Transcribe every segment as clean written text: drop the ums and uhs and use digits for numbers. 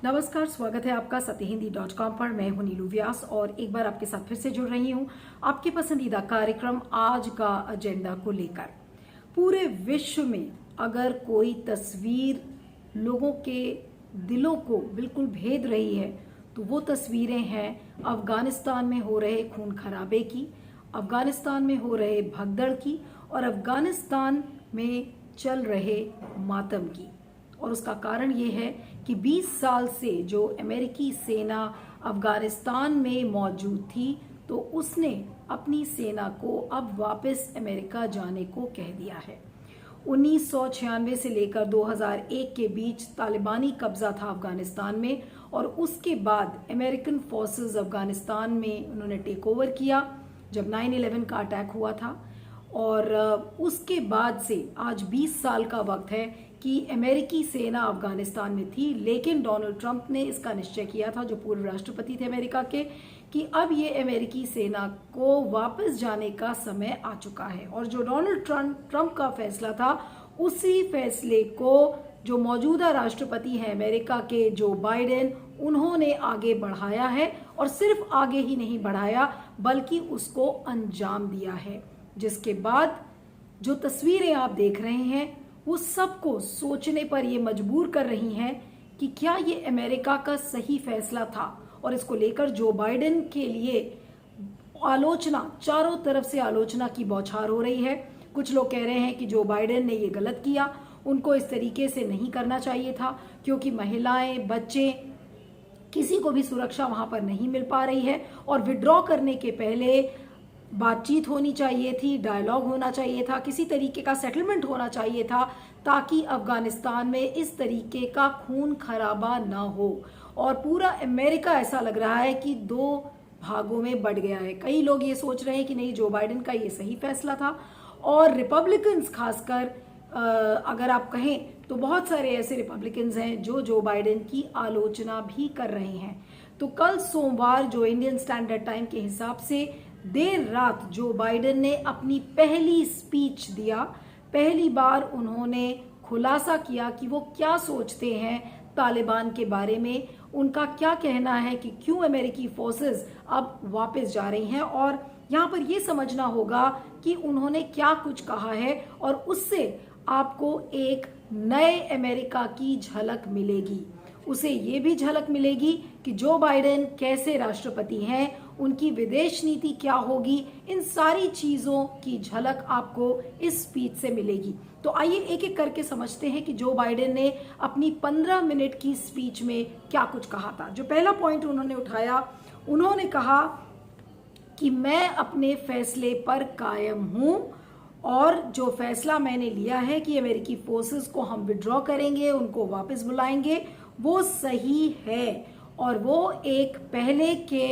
नमस्कार, स्वागत है आपका सत्यहिंदी.com पर। मैं हूं नीलू व्यास और एक बार आपके साथ फिर से जुड़ रही हूं आपके पसंदीदा कार्यक्रम आज का एजेंडा को लेकर। पूरे विश्व में अगर कोई तस्वीर लोगों के दिलों को बिल्कुल भेद रही है तो वो तस्वीरें हैं अफगानिस्तान में हो रहे खून खराबे की, अफगानिस्तान में हो रहे भगदड़ की और अफगानिस्तान में चल रहे मातम की। और उसका कारण ये है कि 20 साल से जो अमेरिकी सेना अफगानिस्तान में मौजूद थी तो उसने अपनी सेना को अब वापस अमेरिका जाने को कह दिया है। 1996 से लेकर 2001 के बीच तालिबानी कब्जा था अफगानिस्तान में और उसके बाद अमेरिकन फोर्सेस अफगानिस्तान में उन्होंने टेक ओवर किया जब 9/11 का अटैक हुआ था। और उसके बाद से आज 20 साल का वक्त है कि अमेरिकी सेना अफगानिस्तान में थी, लेकिन डोनाल्ड ट्रंप ने इसका निश्चय किया था, जो पूर्व राष्ट्रपति थे अमेरिका के, कि अब ये अमेरिकी सेना को वापस जाने का समय आ चुका है। और जो डोनाल्ड ट्रंप का फैसला था उसी फैसले को जो मौजूदा राष्ट्रपति हैं अमेरिका के जो बाइडेन, उन्होंने आगे बढ़ाया है और सिर्फ आगे ही नहीं बढ़ाया बल्कि उसको अंजाम दिया है, जिसके बाद जो तस्वीरें आप देख रहे हैं वो सबको सोचने पर ये मजबूर कर रही हैं कि क्या ये अमेरिका का सही फैसला था। और इसको लेकर जो बाइडेन के लिए आलोचना, चारों तरफ से आलोचना की बौछार हो रही है। कुछ लोग कह रहे हैं कि जो बाइडेन ने ये गलत किया, उनको इस तरीके से नहीं करना चाहिए था क्योंकि महिलाएं, बच्चे, किसी को भी सुरक्षा वहां पर नहीं मिल पा रही है और विड्रॉ करने के पहले बातचीत होनी चाहिए थी, डायलॉग होना चाहिए था, किसी तरीके का सेटलमेंट होना चाहिए था ताकि अफगानिस्तान में इस तरीके का खून खराबा ना हो। और पूरा अमेरिका ऐसा लग रहा है कि दो भागों में बढ़ गया है। कई लोग ये सोच रहे हैं कि नहीं, जो बाइडेन का ये सही फैसला था, और रिपब्लिकन्स खासकर अगर आप कहें तो बहुत सारे ऐसे रिपब्लिकन्स हैं जो बाइडेन की आलोचना भी कर रहे हैं। तो कल सोमवार जो इंडियन स्टैंडर्ड टाइम के हिसाब से देर रात जो बाइडेन ने अपनी पहली स्पीच दिया, पहली बार उन्होंने खुलासा किया कि वो क्या सोचते हैं तालिबान के बारे में, उनका क्या कहना है कि क्यों अमेरिकी फोर्सेस अब वापस जा रही हैं। और यहाँ पर ये समझना होगा कि उन्होंने क्या कुछ कहा है और उससे आपको एक नए अमेरिका की झलक मिलेगी। उसे ये भी झलक मिलेगी कि जो बाइडेन कैसे राष्ट्रपति हैं, उनकी विदेश नीति क्या होगी, इन सारी चीजों की झलक आपको इस स्पीच से मिलेगी। तो आइए एक एक करके समझते हैं कि जो बाइडेन ने अपनी 15 मिनट की स्पीच में क्या कुछ कहा था। जो पहला पॉइंट उन्होंने उठाया, उन्होंने कहा कि मैं अपने फैसले पर कायम हूं और जो फैसला मैंने लिया है कि अमेरिकी फोर्सेस को हम विड्रॉ करेंगे, उनको वापस बुलाएंगे, वो सही है और वो एक पहले के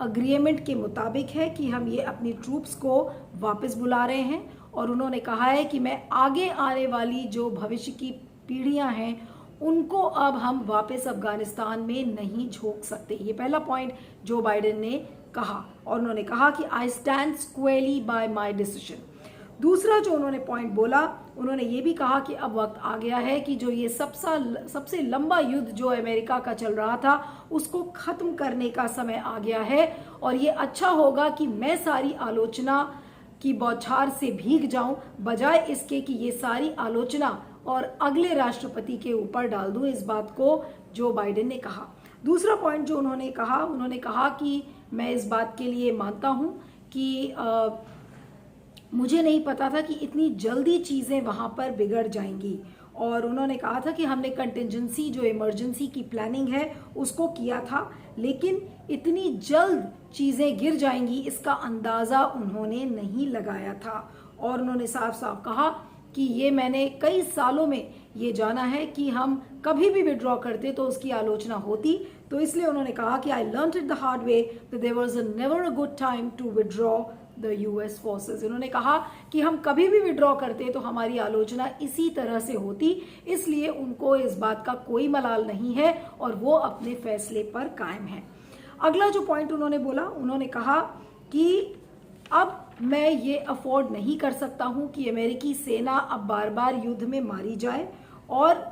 अग्रीमेंट के मुताबिक है कि हम ये अपनी ट्रूप्स को वापस बुला रहे हैं। और उन्होंने कहा है कि मैं आगे आने वाली जो भविष्य की पीढ़ियां हैं उनको अब हम वापस अफगानिस्तान में नहीं झोंक सकते। ये पहला पॉइंट जो बाइडेन ने कहा। और उन्होंने कहा कि I stand squarely by my decision. दूसरा जो उन्होंने पॉइंट बोला, उन्होंने ये भी कहा कि अब वक्त आ गया है कि जो ये सबसे लंबा युद्ध जो अमेरिका का चल रहा था उसको खत्म करने का समय आ गया है और ये अच्छा होगा कि मैं सारी आलोचना की बौछार से भीग जाऊं बजाय इसके कि ये सारी आलोचना और अगले राष्ट्रपति के ऊपर डाल दूं। इस बात को जो बाइडेन ने कहा। दूसरा पॉइंट जो उन्होंने कहा कि मैं इस बात के लिए मानता हूं कि मुझे नहीं पता था कि इतनी जल्दी चीजें वहां पर बिगड़ जाएंगी। और उन्होंने कहा था कि हमने कंटिजेंसी, जो इमरजेंसी की प्लानिंग है, उसको किया था, लेकिन इतनी जल्द चीजें गिर जाएंगी इसका अंदाजा उन्होंने नहीं लगाया था। और उन्होंने साफ साफ कहा कि ये मैंने कई सालों में ये जाना है कि हम कभी भी विड्रॉ करते तो उसकी आलोचना होती। तो इसलिए उन्होंने कहा कि I learned it the hard way that there was never a good time to withdraw the US forces. उन्होंने कहा कि हम कभी भी विड्रॉ करते तो हमारी आलोचना इसी तरह से होती, इसलिए उनको इस बात का कोई मलाल नहीं है और वो अपने फैसले पर कायम है। अगला जो पॉइंट उन्होंने बोला, उन्होंने कहा कि अब मैं ये अफोर्ड नहीं कर सकता हूं कि अमेरिकी सेना अब बार बार युद्ध में मारी जाए और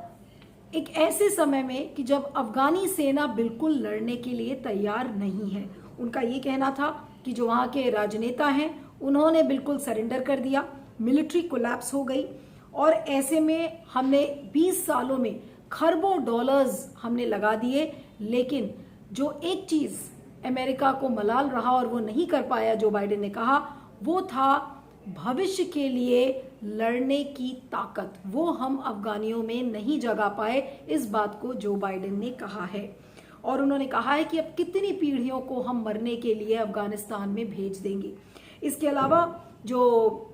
एक ऐसे समय में कि जब अफगानी सेना बिल्कुल लड़ने के लिए तैयार नहीं है। उनका ये कहना था कि जो वहाँ के राजनेता हैं उन्होंने बिल्कुल सरेंडर कर दिया, मिलिट्री कोलैप्स हो गई। और ऐसे में हमने 20 सालों में खरबों डॉलर्स हमने लगा दिए, लेकिन जो एक चीज अमेरिका को मलाल रहा और वो नहीं कर पाया, जो बाइडेन ने कहा, वो था भविष्य के लिए लड़ने की ताकत। वो हम अफगानियों में नहीं जगा पाए, इस बात को जो बाइडेन ने कहा है। और उन्होंने कहा है कि अब कितनी पीढ़ियों को हम मरने के लिए अफगानिस्तान में भेज देंगे। इसके अलावा जो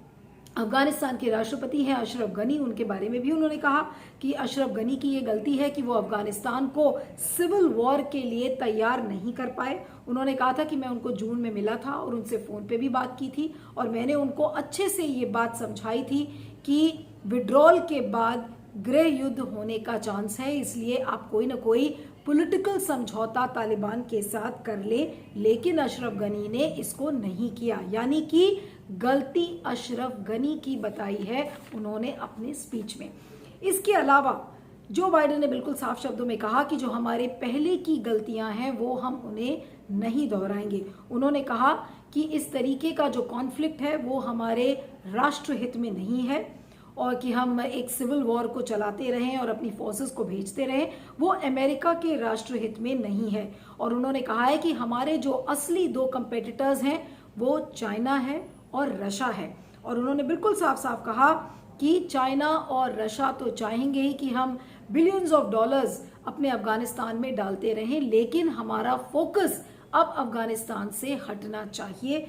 अफगानिस्तान के राष्ट्रपति हैं अशरफ गनी, उनके बारे में भी उन्होंने कहा कि अशरफ गनी की ये गलती है कि वो अफगानिस्तान को सिविल वॉर के लिए तैयार नहीं कर पाए। उन्होंने कहा था कि मैं उनको जून में मिला था और उनसे फोन पे भी बात की थी और मैंने उनको अच्छे से ये बात समझाई थी कि विड्रॉल के बाद गृह युद्ध होने का चांस है, इसलिए आप कोई ना कोई पॉलिटिकल समझौता तालिबान के साथ कर ले। लेकिन अशरफ गनी ने इसको नहीं किया, यानी कि गलती अशरफ गनी की बताई है उन्होंने अपने स्पीच में। इसके अलावा जो बाइडेन ने बिल्कुल साफ शब्दों में कहा कि जो हमारे पहले की गलतियां हैं वो हम उन्हें नहीं दोहराएंगे। उन्होंने कहा कि इस तरीके का जो कॉन्फ्लिक्ट है वो हमारे राष्ट्रहित में नहीं है और कि हम एक सिविल वॉर को चलाते रहें और अपनी फोर्सेस को भेजते रहें, वो अमेरिका के राष्ट्रहित में नहीं है। और उन्होंने कहा है कि हमारे जो असली दो कंपेटिटर्स हैं वो चाइना है और रशिया है। और उन्होंने बिल्कुल साफ साफ कहा कि चाइना और रशिया तो चाहेंगे ही कि हम बिलियंस ऑफ डॉलर्स अपने अफगानिस्तान में डालते रहें, लेकिन हमारा फोकस अब अफगानिस्तान से हटना चाहिए।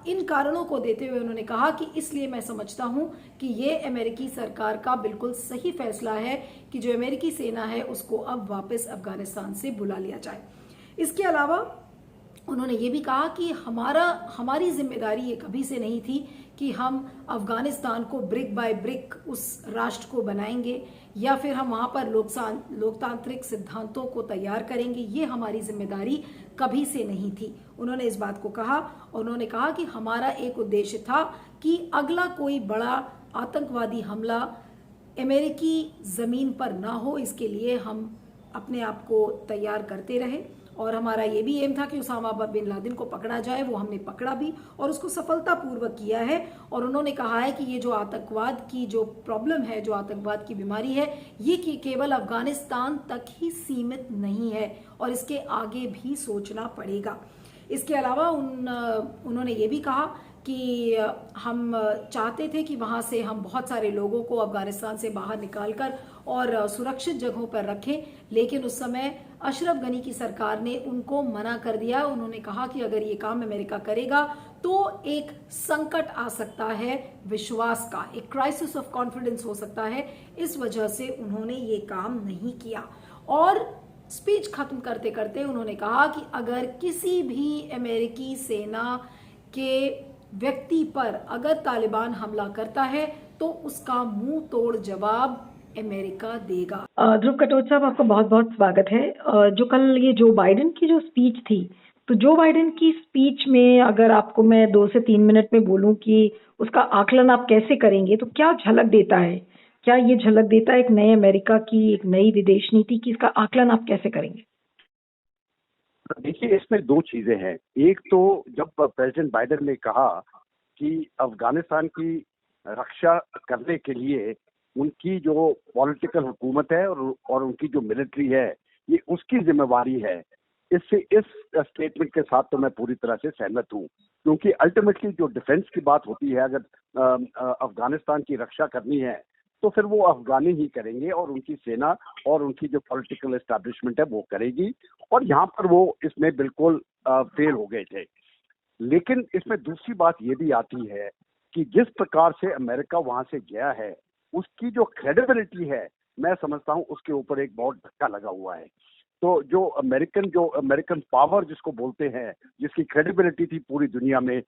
इन कारणों को देते हुए उन्होंने कहा कि इसलिए मैं समझता हूं कि ये अमेरिकी सरकार का बिल्कुल सही फैसला है कि जो अमेरिकी सेना है उसको अब वापस अफगानिस्तान से बुला लिया जाए। इसके अलावा उन्होंने ये भी कहा कि हमारी जिम्मेदारी ये कभी से नहीं थी कि हम अफगानिस्तान को ब्रिक बाय ब्रिक उस राष्ट्र को बनाएंगे या फिर हम वहां पर लोकतांत्रिक सिद्धांतों को तैयार करेंगे, ये हमारी जिम्मेदारी कभी से नहीं थी। उन्होंने इस बात को कहा और उन्होंने कहा कि हमारा एक उद्देश्य था कि अगला कोई बड़ा आतंकवादी हमला अमेरिकी जमीन पर ना हो, इसके लिए हम अपने आप को तैयार करते रहे। और हमारा ये भी एम था कि उसामा बिन लादेन को पकड़ा जाए, वो हमने पकड़ा भी और उसको सफलतापूर्वक किया है। और उन्होंने कहा है कि ये जो आतंकवाद की जो प्रॉब्लम है, जो आतंकवाद की बीमारी है, ये कि केवल अफगानिस्तान तक ही सीमित नहीं है और इसके आगे भी सोचना पड़ेगा। इसके अलावा उन्होंने ये भी कहा कि हम चाहते थे कि वहां से हम बहुत सारे लोगों को अफगानिस्तान से बाहर निकालकर और सुरक्षित जगहों पर रखें, लेकिन उस समय अशरफ गनी की सरकार ने उनको मना कर दिया। उन्होंने कहा कि अगर ये काम अमेरिका करेगा तो एक संकट आ सकता है विश्वास का, एक क्राइसिस ऑफ कॉन्फिडेंस हो सकता है। इस वजह से उन्होंने ये काम नहीं किया। और स्पीच खत्म करते करते उन्होंने कहा कि अगर किसी भी अमेरिकी सेना के व्यक्ति पर अगर तालिबान हमला करता है तो उसका मुंह तोड़ जवाब अमेरिका देगा। ध्रुव कटोच साहब, आपका बहुत बहुत स्वागत है। जो कल ये जो बाइडेन की जो स्पीच थी, तो जो बाइडेन की स्पीच में अगर आपको मैं 2 से 3 मिनट में बोलूं कि उसका आकलन आप कैसे करेंगे, तो क्या झलक देता है? क्या ये झलक देता है एक नए अमेरिका की, एक नई विदेश नीति की? इसका आकलन आप कैसे करेंगे? देखिए, इसमें 2 चीजें हैं। एक तो जब प्रेसिडेंट बाइडेन ने कहा कि अफगानिस्तान की रक्षा करने के लिए उनकी जो पॉलिटिकल हुकूमत है और उनकी जो मिलिट्री है, ये उसकी जिम्मेवारी है। इस स्टेटमेंट के साथ तो मैं पूरी तरह से सहमत हूँ, क्योंकि अल्टीमेटली जो डिफेंस की बात होती है, अगर अफगानिस्तान की रक्षा करनी है तो फिर वो अफगानी ही करेंगे और उनकी सेना और उनकी जो पॉलिटिकल एस्टैब्लिशमेंट है वो करेगी। और यहाँ पर वो इसमें बिल्कुल फेल हो गए थे। लेकिन इसमें दूसरी बात ये भी आती है कि जिस प्रकार से अमेरिका वहां से गया है, उसकी जो क्रेडिबिलिटी है, मैं समझता हूँ उसके ऊपर एक बहुत धक्का लगा हुआ है। तो जो अमेरिकन पावर जिसको बोलते हैं, जिसकी क्रेडिबिलिटी थी पूरी दुनिया में,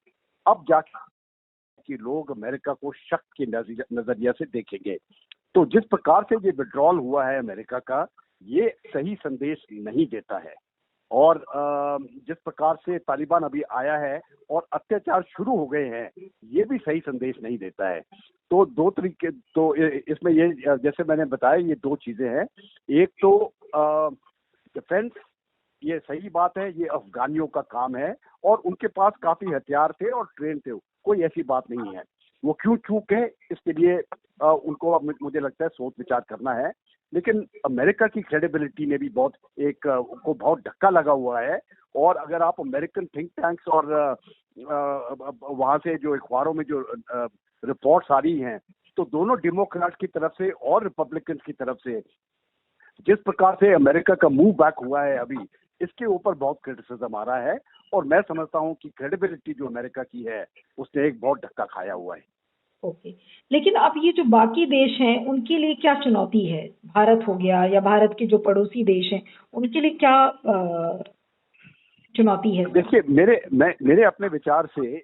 अब जाके कि लोग अमेरिका को शक के नजरिया से देखेंगे। तो जिस प्रकार से ये विड्रॉल हुआ है अमेरिका का, ये सही संदेश नहीं देता है। और जिस प्रकार से तालिबान अभी आया है और अत्याचार शुरू हो गए हैं, ये भी सही संदेश नहीं देता है। तो दो तरीके, तो इसमें ये जैसे मैंने बताया, ये दो चीजें हैं। एक तो डिफेंस, ये सही बात है, ये अफगानियों का काम है और उनके पास काफी हथियार थे और ट्रेन थे, कोई ऐसी बात नहीं है। वो क्यों चूक है, इसके लिए उनको मुझे लगता है सोच विचार करना है। लेकिन अमेरिका की क्रेडिबिलिटी में भी बहुत को बहुत धक्का लगा हुआ है। और अगर आप अमेरिकन थिंक टैंक्स और वहां से जो अखबारों में जो रिपोर्ट्स आ रही हैं, तो दोनों डेमोक्रेट की तरफ से और रिपब्लिकन की तरफ से जिस प्रकार से अमेरिका का मूव बैक हुआ है अभी, इसके ऊपर बहुत क्रिटिसिज्म आ रहा है। और मैं समझता हूं कि क्रेडिबिलिटी जो अमेरिका की है, उसने एक बहुत धक्का खाया हुआ है। ओके। लेकिन अब ये जो बाकी देश हैं उनके लिए क्या चुनौती है? भारत हो गया या भारत के जो पड़ोसी देश हैं उनके लिए क्या चुनौती है? देखिए, मेरे अपने विचार से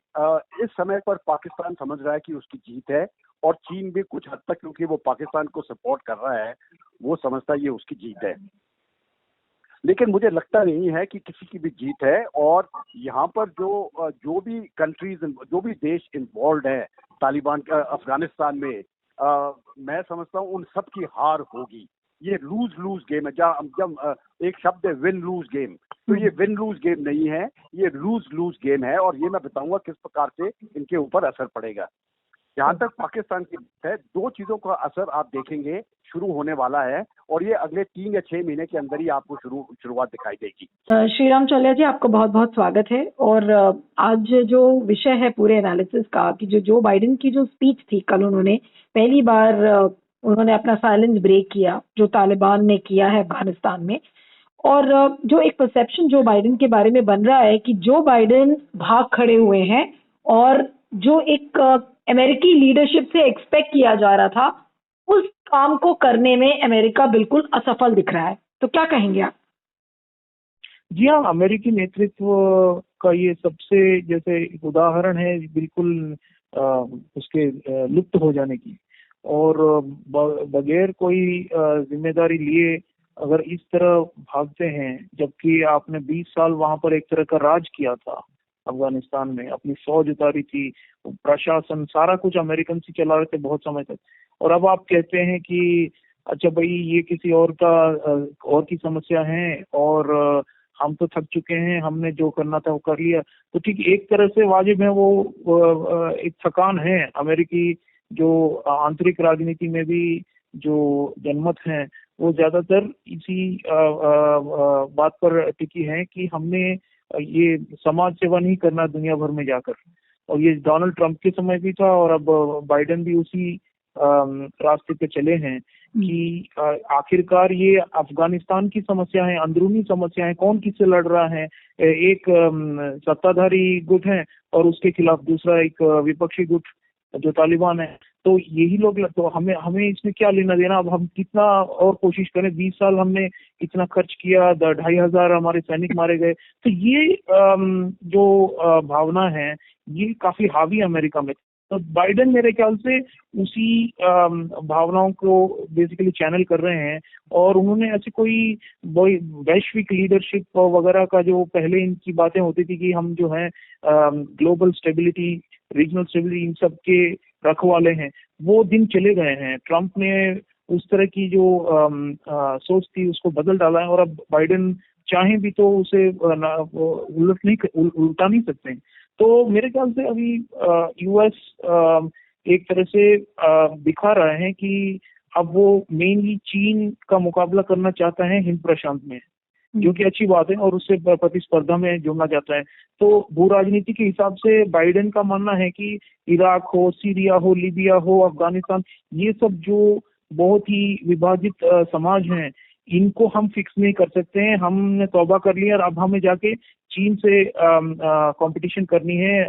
इस समय पर पाकिस्तान समझ रहा है कि उसकी जीत है, और चीन भी कुछ हद तक, क्योंकि वो पाकिस्तान को सपोर्ट कर रहा है, वो समझता है ये उसकी जीत है। लेकिन मुझे लगता नहीं है कि किसी की भी जीत है। और यहाँ पर जो भी कंट्रीज, जो भी देश इन्वॉल्व है तालिबान अफगानिस्तान में, मैं समझता हूँ उन सब की हार होगी। ये लूज लूज गेम है। जब एक शब्द है विन लूज गेम, तो ये विन लूज गेम नहीं है, ये लूज लूज गेम है। और ये मैं बताऊंगा किस प्रकार से इनके ऊपर असर पड़ेगा। जहां तक पाकिस्तान की बात है, दो चीजों का असर आप देखेंगे शुरू होने वाला है, और ये अगले 3 या 6 महीने के अंदर ही आपको शुरुआत दिखाई देगी। श्रीराम चौलिया जी, आपका बहुत बहुत स्वागत है। और आज जो विषय है पूरे एनालिसिस का कि जो बाइडेन की जो स्पीच थी कल, उन्होंने पहली बार उन्होंने अपना साइलेंस ब्रेक किया जो तालिबान ने किया है अफगानिस्तान में। और जो एक परसेप्शन जो बाइडेन के बारे में बन रहा है कि जो बाइडेन भाग खड़े हुए हैं, और जो एक अमेरिकी लीडरशिप से एक्सपेक्ट किया जा रहा था, उस काम को करने में अमेरिका बिल्कुल असफल दिख रहा है। तो क्या कहेंगे आप? जी हाँ, अमेरिकी नेतृत्व का ये सबसे जैसे एक उदाहरण है बिल्कुल उसके लुप्त हो जाने की। और बगैर कोई जिम्मेदारी लिए अगर इस तरह भागते हैं, जबकि आपने 20 साल वहां पर एक तरह का राज किया था अफगानिस्तान में, अपनी फौज उतारी थी, प्रशासन सारा कुछ अमेरिकन से चला रहे थे बहुत समय तक, और अब आप कहते हैं कि अच्छा भाई ये किसी और की समस्या है और हम तो थक चुके हैं, हमने जो करना था वो कर लिया। तो ठीक एक तरह से वाजिब है, वो एक थकान है। अमेरिकी जो आंतरिक राजनीति में भी जो जनमत है वो ज्यादातर इसी बात पर टिकी है कि हमने ये समाज सेवा नहीं करना दुनिया भर में जाकर। और ये डोनाल्ड ट्रंप के समय भी था और अब बाइडेन भी उसी रास्ते पे चले हैं कि आखिरकार ये अफगानिस्तान की समस्या है, अंदरूनी समस्या है, कौन किससे लड़ रहा है। एक सत्ताधारी गुट है और उसके खिलाफ दूसरा एक विपक्षी गुट जो तालिबान है। तो यही लोग, तो हमें इसमें क्या लेना देना। अब हम कितना और कोशिश करें, 20 साल हमने इतना खर्च किया, 2,500 हमारे सैनिक मारे गए। तो ये जो भावना है ये काफी हावी अमेरिका में। तो बाइडेन मेरे ख्याल से उसी भावनाओं को बेसिकली चैनल कर रहे हैं। और उन्होंने ऐसे कोई वैश्विक लीडरशिप वगैरह का, जो पहले इनकी बातें होती थी कि हम जो है ग्लोबल स्टेबिलिटी, रीजनल स्टेबिलिटी, इन सब के रखवाले हैं, वो दिन चले गए हैं। ट्रंप ने उस तरह की जो सोच थी उसको बदल डाला है, और अब बाइडेन चाहे भी तो उसे उल्टा नहीं सकते। तो मेरे ख्याल से अभी यूएस एक तरह से दिखा रहा है कि अब वो मेनली चीन का मुकाबला करना चाहता है हिंद प्रशांत में, जो कि अच्छी बात है, और उससे प्रतिस्पर्धा में जुड़ना चाहता है। तो भू राजनीति के हिसाब से बाइडेन का मानना है कि इराक हो, सीरिया हो, लीबिया हो, अफगानिस्तान, ये सब जो बहुत ही विभाजित समाज हैं, इनको हम फिक्स नहीं कर सकते हैं। हमने तौबा कर लिया और अब हमें जाके चीन से कंपटीशन करनी है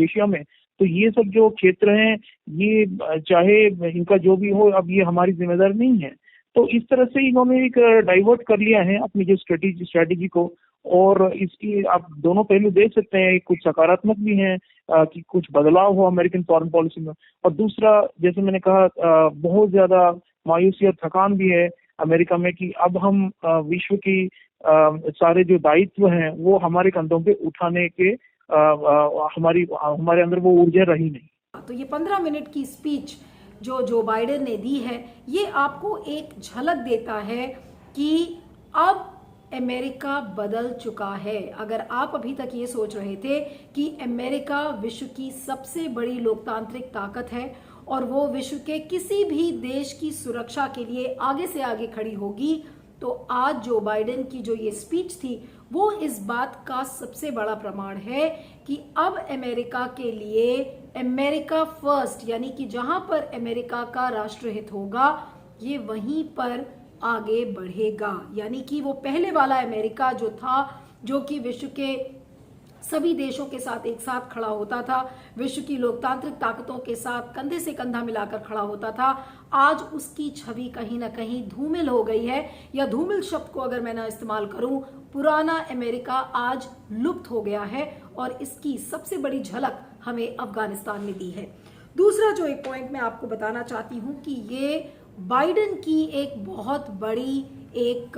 एशिया में। तो ये सब जो क्षेत्र हैं, ये चाहे इनका जो भी हो, अब ये हमारी जिम्मेदारी नहीं है। तो इस तरह से इन्होंने एक डाइवर्ट कर लिया है अपनी जो स्ट्रेटेजी को। और इसकी आप दोनों पहलू देख सकते हैं, कुछ सकारात्मक भी हैं कि कुछ बदलाव हो अमेरिकन फॉरेन पॉलिसी में, और दूसरा जैसे मैंने कहा बहुत ज्यादा मायूसी और थकान भी है। अमेरिका में कि अब हम विश्व की सारे जो दायित्व हैं वो हमारे कंधों पे उठाने के हमारे अंदर वो ऊर्जा रही नहीं। तो ये 15 मिनट की स्पीच जो बाइडेन ने दी है, ये आपको एक झलक देता है कि अब अमेरिका बदल चुका है। अगर आप अभी तक ये सोच रहे थे कि अमेरिका विश्व की सबसे बड़ी लोकतांत्रिक ताकत है और वो विश्व के किसी भी देश की सुरक्षा के लिए आगे से आगे खड़ी होगी, तो आज जो बाइडेन की जो ये स्पीच थी वो इस बात का सबसे बड़ा प्रमाण है कि अब अमेरिका के लिए अमेरिका फर्स्ट, यानी कि जहां पर अमेरिका का राष्ट्रहित होगा ये वहीं पर आगे बढ़ेगा। यानी कि वो पहले वाला अमेरिका जो था, जो कि विश्व के सभी देशों के साथ एक साथ खड़ा होता था, विश्व की लोकतांत्रिक ताकतों के साथ कंधे से कंधा मिलाकर खड़ा होता था, आज उसकी छवि कहीं ना कहीं धूमिल हो गई है। या धूमिल शब्द को अगर मैं ना इस्तेमाल करूं, पुराना अमेरिका आज लुप्त हो गया है और इसकी सबसे बड़ी झलक हमें अफगानिस्तान में दी है। दूसरा जो एक पॉइंट मैं आपको बताना चाहती हूं कि ये बाइडेन की एक बहुत बड़ी एक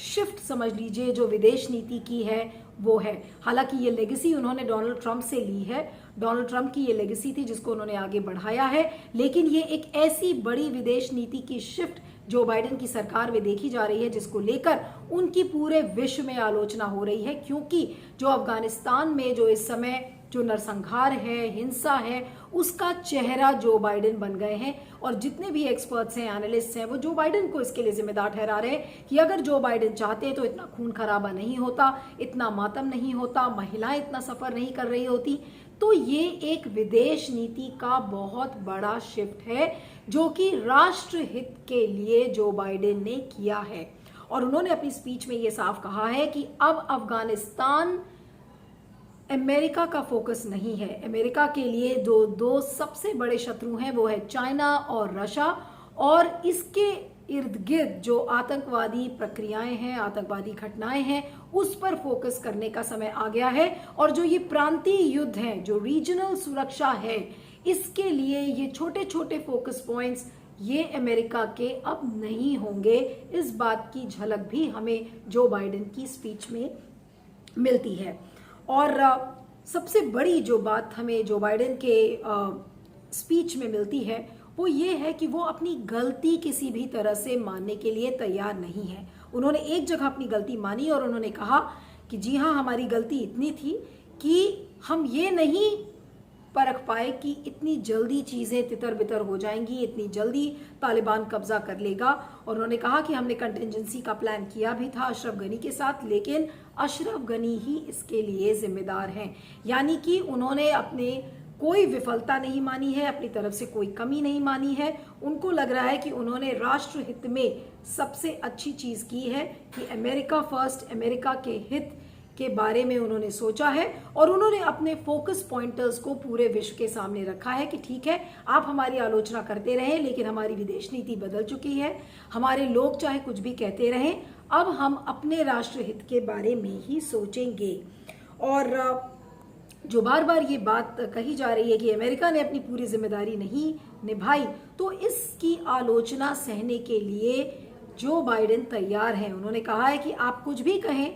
शिफ्ट समझ लीजिए जो विदेश नीति की है वो है। हालांकि ये लेगेसी उन्होंने डोनाल्ड ट्रंप से ली है, डोनाल्ड ट्रंप की ये लेगेसी थी जिसको उन्होंने आगे बढ़ाया है, लेकिन ये एक ऐसी बड़ी विदेश नीति की शिफ्ट जो बाइडेन की सरकार में देखी जा रही है, जिसको लेकर उनकी पूरे विश्व में आलोचना हो रही है। क्योंकि जो अफगानिस्तान में जो इस समय जो नरसंहार है, हिंसा है, उसका चेहरा जो बाइडेन बन गए हैं और जितने भी एक्सपर्ट्स हैं, एनालिस्ट हैं, वो जो बाइडेन को इसके लिए जिम्मेदार ठहरा रहे हैं कि अगर जो बाइडेन चाहते तो इतना खून खराबा नहीं होता, इतना मातम नहीं होता, महिलाएं इतना सफर नहीं कर रही होती। तो ये एक विदेश नीति का बहुत बड़ा शिफ्ट है जो कि राष्ट्र हित के लिए जो बाइडेन ने किया है। और उन्होंने अपनी स्पीच में ये साफ कहा है कि अब अफगानिस्तान अमेरिका का फोकस नहीं है। अमेरिका के लिए दो सबसे बड़े शत्रु हैं, वो है चाइना और रशिया, और इसके इर्द गिर्द जो आतंकवादी प्रक्रियाएं हैं, आतंकवादी घटनाएं हैं, उस पर फोकस करने का समय आ गया है। और जो ये प्रांतीय युद्ध है, जो रीजनल सुरक्षा है, इसके लिए ये छोटे छोटे फोकस पॉइंट्स ये अमेरिका के अब नहीं होंगे। इस बात की झलक भी हमें जो बाइडेन की स्पीच में मिलती है। और सबसे बड़ी जो बात हमें जो बाइडेन के स्पीच में मिलती है वो ये है कि वो अपनी गलती किसी भी तरह से मानने के लिए तैयार नहीं है। उन्होंने एक जगह अपनी गलती मानी और उन्होंने कहा कि जी हाँ, हमारी गलती इतनी थी कि हम ये नहीं परख पाए कि इतनी जल्दी चीज़ें तितर बितर हो जाएंगी, इतनी जल्दी तालिबान कब्जा कर लेगा। और उन्होंने कहा कि हमने कंटिजेंसी का प्लान किया भी था अशरफ गनी के साथ, लेकिन अशरफ गनी ही इसके लिए जिम्मेदार हैं। यानी कि उन्होंने अपने कोई विफलता नहीं मानी है, अपनी तरफ से कोई कमी नहीं मानी है। उनको लग रहा है कि उन्होंने राष्ट्र हित में सबसे अच्छी चीज़ की है कि अमेरिका फर्स्ट, अमेरिका के हित के बारे में उन्होंने सोचा है और उन्होंने अपने फोकस पॉइंटर्स को पूरे विश्व के सामने रखा है कि ठीक है, आप हमारी आलोचना करते रहें, लेकिन हमारी विदेश नीति बदल चुकी है। हमारे लोग चाहे कुछ भी कहते रहें, अब हम अपने राष्ट्र हित के बारे में ही सोचेंगे। और जो बार बार ये बात कही जा रही है कि अमेरिका ने अपनी पूरी जिम्मेदारी नहीं निभाई, तो इसकी आलोचना सहने के लिए जो बाइडेन तैयार हैं। उन्होंने कहा है कि आप कुछ भी कहें,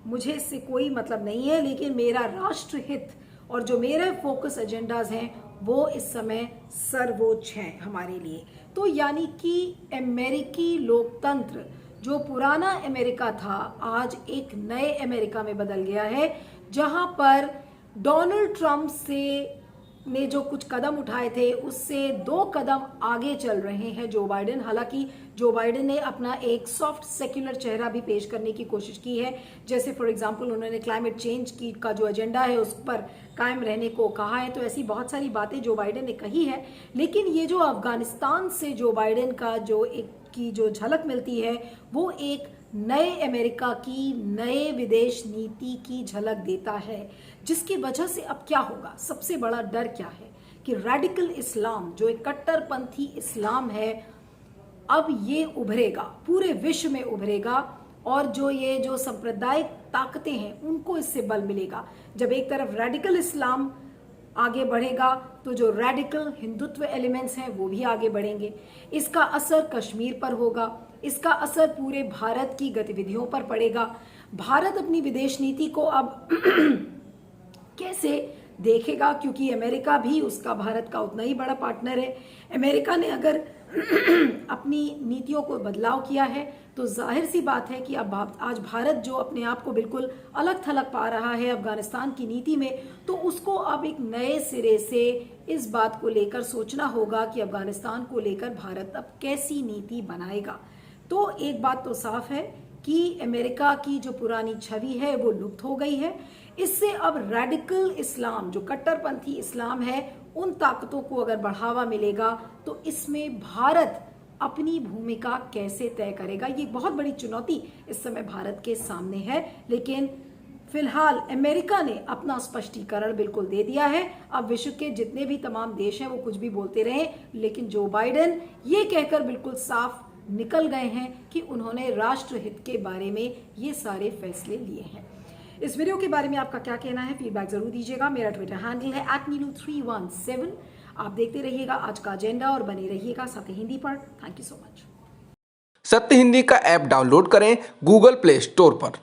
मुझे इससे कोई मतलब नहीं है, लेकिन मेरा राष्ट्र हित और जो मेरे फोकस एजेंडाज हैं वो इस समय सर्वोच्च हैं हमारे लिए। तो यानी कि अमेरिकी लोकतंत्र जो पुराना अमेरिका था आज एक नए अमेरिका में बदल गया है, जहां पर डोनाल्ड ट्रंप ने जो कुछ कदम उठाए थे उससे 2 कदम आगे चल रहे हैं जो बाइडेन। हालांकि जो बाइडेन ने अपना एक सॉफ्ट सेक्युलर चेहरा भी पेश करने की कोशिश की है, जैसे फॉर एग्जांपल उन्होंने क्लाइमेट चेंज का जो एजेंडा है उस पर कायम रहने को कहा है। तो ऐसी बहुत सारी बातें जो बाइडेन ने कही है, लेकिन ये जो अफगानिस्तान से जो बाइडेन का जो एक की जो झलक मिलती है वो एक नए अमेरिका की, नए विदेश नीति की झलक देता है, जिसकी वजह से अब क्या होगा, सबसे बड़ा डर क्या है कि रेडिकल इस्लाम जो एक कट्टरपंथी इस्लाम है, अब ये उभरेगा, पूरे विश्व में उभरेगा और जो सांप्रदायिक ताकतें हैं उनको इससे बल मिलेगा। जब एक तरफ रेडिकल इस्लाम आगे बढ़ेगा तो जो रेडिकल हिंदुत्व एलिमेंट्स हैं वो भी आगे बढ़ेंगे। इसका असर कश्मीर पर होगा, इसका असर पूरे भारत की गतिविधियों पर पड़ेगा। भारत अपनी विदेश नीति को अब कैसे देखेगा, क्योंकि अमेरिका भी उसका भारत का उतना ही बड़ा पार्टनर है। अमेरिका ने अगर अपनी नीतियों को बदलाव किया है तो जाहिर सी बात है कि अब आज भारत जो अपने आप को बिल्कुल अलग थलग पा रहा है अफगानिस्तान की नीति में, तो उसको अब एक नए सिरे से इस बात को लेकर सोचना होगा कि अफगानिस्तान को लेकर भारत अब कैसी नीति बनाएगा। तो एक बात तो साफ है कि अमेरिका की जो पुरानी छवि है वो लुप्त हो गई है। इससे अब रेडिकल इस्लाम, जो कट्टरपंथी इस्लाम है, उन ताकतों को अगर बढ़ावा मिलेगा तो इसमें भारत अपनी भूमिका कैसे तय करेगा, ये बहुत बड़ी चुनौती इस समय भारत के सामने है। लेकिन फिलहाल अमेरिका ने अपना स्पष्टीकरण बिल्कुल दे दिया है। अब विश्व के जितने भी तमाम देश हैं वो कुछ भी बोलते रहे, लेकिन जो बाइडेन ये कहकर बिल्कुल साफ निकल गए हैं कि उन्होंने राष्ट्रहित के बारे में ये सारे फैसले लिए हैं। इस वीडियो के बारे में आपका क्या कहना है, फीडबैक जरूर दीजिएगा। मेरा ट्विटर हैंडल है @नीलू317। आप देखते रहिएगा आज का एजेंडा और बने रहिएगा सत्य हिंदी पर। Thank you so much. सत्य हिंदी का ऐप डाउनलोड करें गूगल प्ले स्टोर पर।